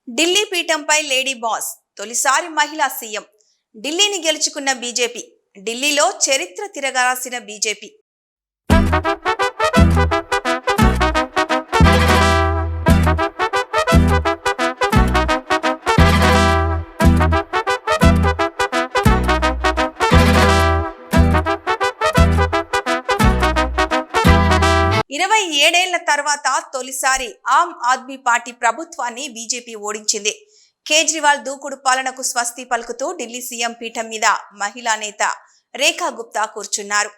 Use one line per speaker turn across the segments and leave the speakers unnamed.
Delhi పీఠంపై lady boss తొలిసారి మహిళా CM. ఢిల్లీని గెలుచుకున్న బీజేపీ. ఢిల్లీలో చరిత్ర తిరగరాసిన బీజేపీ. 27 ఏళ్ల తర్వాత తొలిసారి ఆమ్ ఆద్మీ పార్టీ ప్రభుత్వాన్ని బీజేపీ ఓడించింది. కేజ్రీవాల్ దూకుడు పాలనకు స్వస్తి పలుకుతూ ఢిల్లీ సీఎం పీఠం మీద మహిళా నేత రేఖా గుప్తా కూర్చున్నారు.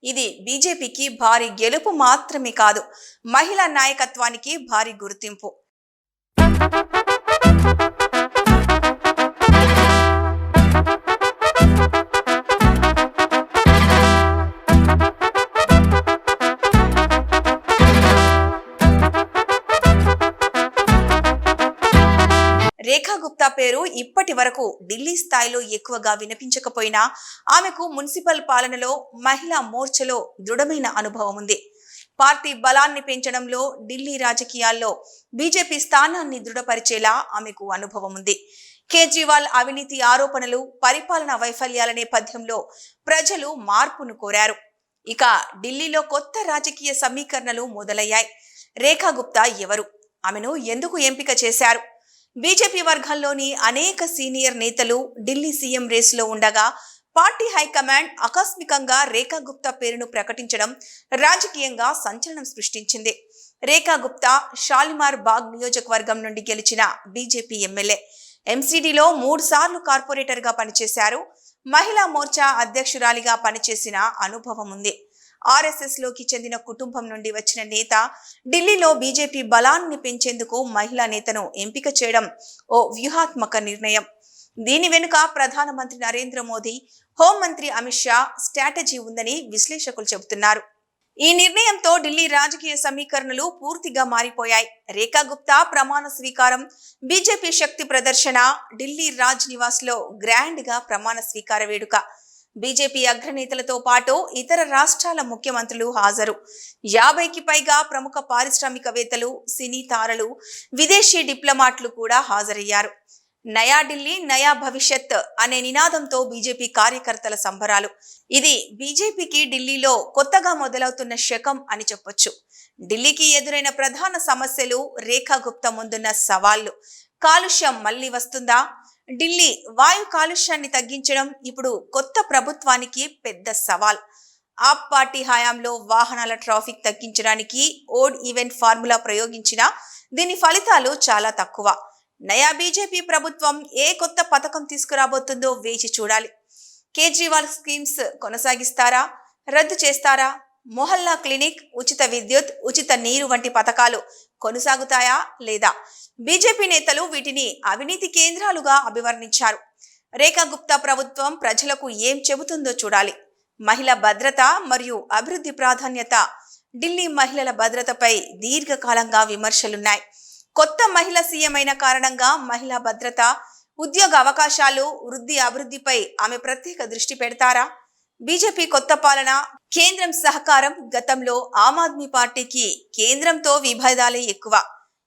ఇది బీజేపీకి భారీ గెలుపు మాత్రమే కాదు, మహిళా నాయకత్వానికి భారీ గుర్తింపు. రేఖా గుప్తా పేరు ఇప్పటి వరకు ఢిల్లీ స్థాయిలో ఎక్కువగా వినిపించకపోయినా ఆమెకు మున్సిపల్ పాలనలో, మహిళా మోర్చలో దృఢమైన అనుభవం ఉంది. పార్టీ బలాన్ని పెంచడంలో, ఢిల్లీ రాజకీయాల్లో బీజేపీ స్థానాన్ని దృఢపరిచేలా ఆమెకు అనుభవం ఉంది. కేజ్రీవాల్ అవినీతి ఆరోపణలు, పరిపాలన వైఫల్యాల నేపథ్యంలో ప్రజలు మార్పును కోరారు. ఇక ఢిల్లీలో కొత్త రాజకీయ సమీకరణలు మొదలయ్యాయి. రేఖా గుప్తా ఎవరు? ఆమెను ఎందుకు ఎంపిక చేశారు? బీజేపీ వర్గాల్లోని అనేక సీనియర్ నేతలు ఢిల్లీ సీఎం రేసులో ఉండగా పార్టీ హైకమాండ్ ఆకస్మికంగా రేఖా గుప్తా పేరును ప్రకటించడం రాజకీయంగా సంచలనం సృష్టించింది. రేఖా గుప్తా షాలిమార్ బాగ్ నియోజకవర్గం నుండి గెలిచిన బీజేపీ ఎమ్మెల్యే. ఎంసీడీలో 3 సార్లు కార్పొరేటర్గా పనిచేశారు. మహిళా మోర్చా అధ్యక్షురాలిగా పనిచేసిన అనుభవం ఉంది. ఆర్ఎస్ఎస్ లోకి చెందిన కుటుంబం నుండి వచ్చిన నేత ఢిల్లీలో బీజేపీ బలాన్ని పెంచేందుకు మహిళా నేతను ఎంపిక చేయడం ఓ వ్యూహాత్మక నిర్ణయం. దీని వెనుక ప్రధానమంత్రి నరేంద్ర మోదీ, హోంమంత్రి అమిత్ షా స్ట్రాటజీ ఉందని విశ్లేషకులు చెబుతున్నారు. ఈ నిర్ణయంతో ఢిల్లీ రాజకీయ సమీకరణలు పూర్తిగా మారిపోయాయి. రేఖా గుప్తా ప్రమాణ స్వీకారం, బీజేపీ శక్తి ప్రదర్శన, ఢిల్లీ రాజ్ నివాస్ లో గ్రాండ్ గా ప్రమాణ స్వీకార వేడుక. బీజేపీ అగ్రనేతలతో పాటు ఇతర రాష్ట్రాల ముఖ్యమంత్రులు హాజరు. 50కి పైగా ప్రముఖ పారిశ్రామికవేత్తలు, సినీ తారలు, విదేశీ డిప్లొమాట్లు కూడా హాజరయ్యారు. నయా ఢిల్లీ నయా భవిష్యత్ అనే నినాదంతో బీజేపీ కార్యకర్తల సంబరాలు. ఇది బీజేపీకి ఢిల్లీలో కొత్తగా మొదలవుతున్న శకం అని చెప్పొచ్చు. ఢిల్లీకి ఎదురైన ప్రధాన సమస్యలు, రేఖా గుప్తా ముందున్న సవాళ్లు. కాలుష్యం మళ్లీ వస్తుందా? ఢిల్లీ వాయు కాలుష్యాన్ని తగ్గించడం ఇప్పుడు కొత్త ప్రభుత్వానికి పెద్ద సవాల్. ఆప్ పార్టీ హయాంలో వాహనాల ట్రాఫిక్ తగ్గించడానికి ఓడ్ ఈవెన్ ఫార్ములా ప్రయోగించినా దీని ఫలితాలు చాలా తక్కువ. నయా బీజేపీ ప్రభుత్వం ఏ కొత్త పథకం తీసుకురాబోతుందో వేచి చూడాలి. కేజ్రీవాల్ స్కీమ్స్ కొనసాగిస్తారా? రద్దు చేస్తారా? మొహల్లా క్లినిక్, ఉచిత విద్యుత్, ఉచిత నీరు వంటి పథకాలు కొనసాగుతాయా లేదా? బీజేపీ నేతలు వీటిని అవినీతి కేంద్రాలుగా అభివర్ణించారు. రేఖా గుప్తా ప్రభుత్వం ప్రజలకు ఏం చెబుతుందో చూడాలి. మహిళా భద్రత మరియు అభివృద్ధి ప్రాధాన్యత. ఢిల్లీ మహిళల భద్రతపై దీర్ఘకాలంగా విమర్శలున్నాయి. కొత్త మహిళ సీఎం అయిన కారణంగా మహిళా భద్రత, ఉద్యోగ అవకాశాలు, వృద్ధి, అభివృద్ధిపై ఆమె ప్రత్యేక దృష్టి పెడతారా? బీజేపీ కొత్త పాలన, కేంద్రం సహకారం. గతంలో ఆమ్ ఆద్మీ పార్టీకి కేంద్రంతో విభేదాలే ఎక్కువ.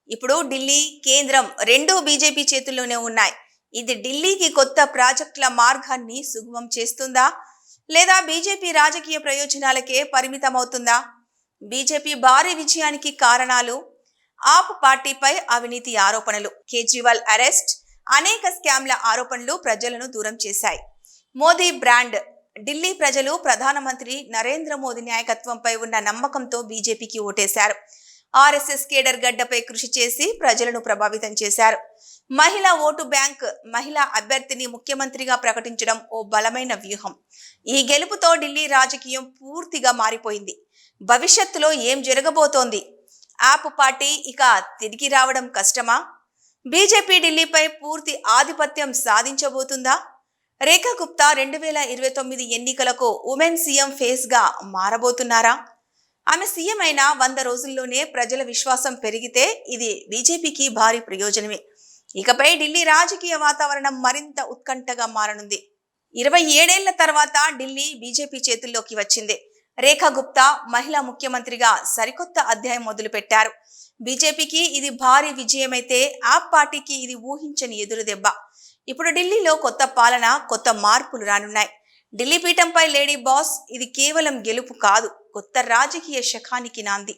ఇప్పుడు ఢిల్లీ, కేంద్రం రెండూ బీజేపీ చేతుల్లోనే ఉన్నాయి. ఇది ఢిల్లీకి కొత్త ప్రాజెక్టుల మార్గాన్ని సుగమం చేస్తుందా, లేదా బీజేపీ రాజకీయ ప్రయోజనాలకే పరిమితమవుతుందా? బీజేపీ భారీ విజయానికి కారణాలు. ఆప్ పార్టీపై అవినీతి ఆరోపణలు, కేజ్రీవాల్ అరెస్ట్, అనేక స్కామ్ల ఆరోపణలు ప్రజలను దూరం చేశాయి. మోదీ బ్రాండ్. ఢిల్లీ ప్రజలు ప్రధానమంత్రి నరేంద్ర మోదీ నాయకత్వంపై ఉన్న నమ్మకంతో బీజేపీకి ఓటేశారు. ఆర్ఎస్ఎస్ కేడర్ గడ్డపై కృషి చేసి ప్రజలను ప్రభావితం చేశారు. మహిళా ఓటు బ్యాంక్. మహిళా అభ్యర్థిని ముఖ్యమంత్రిగా ప్రకటించడం ఓ బలమైన వ్యూహం. ఈ గెలుపుతో ఢిల్లీ రాజకీయం పూర్తిగా మారిపోయింది. భవిష్యత్తులో ఏం జరగబోతోంది? ఆప్ పార్టీ ఇక తిరిగి రావడం కష్టమా? బీజేపీ ఢిల్లీపై పూర్తి ఆధిపత్యం సాధించబోతుందా? రేఖా గుప్తా 2029 ఎన్నికలకు ఉమెన్ సీఎం ఫేస్ గా మారబోతున్నారా? ఆమె సీఎం అయిన 100 రోజుల్లోనే ప్రజల విశ్వాసం పెరిగితే ఇది బీజేపీకి భారీ ప్రయోజనమే. ఇకపై ఢిల్లీ రాజకీయ వాతావరణం మరింత ఉత్కంఠగా మారనుంది. 27 ఏళ్ల తర్వాత ఢిల్లీ బీజేపీ చేతుల్లోకి వచ్చింది. రేఖా గుప్తా మహిళా ముఖ్యమంత్రిగా సరికొత్త అధ్యాయం మొదలుపెట్టారు. బీజేపీకి ఇది భారీ విజయమైతే ఆప్ పార్టీకి ఇది ఊహించని ఎదురుదెబ్బ. ఇప్పుడు ఢిల్లీలో కొత్త పాలన, కొత్త మార్పులు రానున్నాయి. ఢిల్లీ పీఠంపై లేడీ బాస్ ఇది కేవలం గెలుపు కాదు, కొత్త రాజకీయ శకానికి నాంది.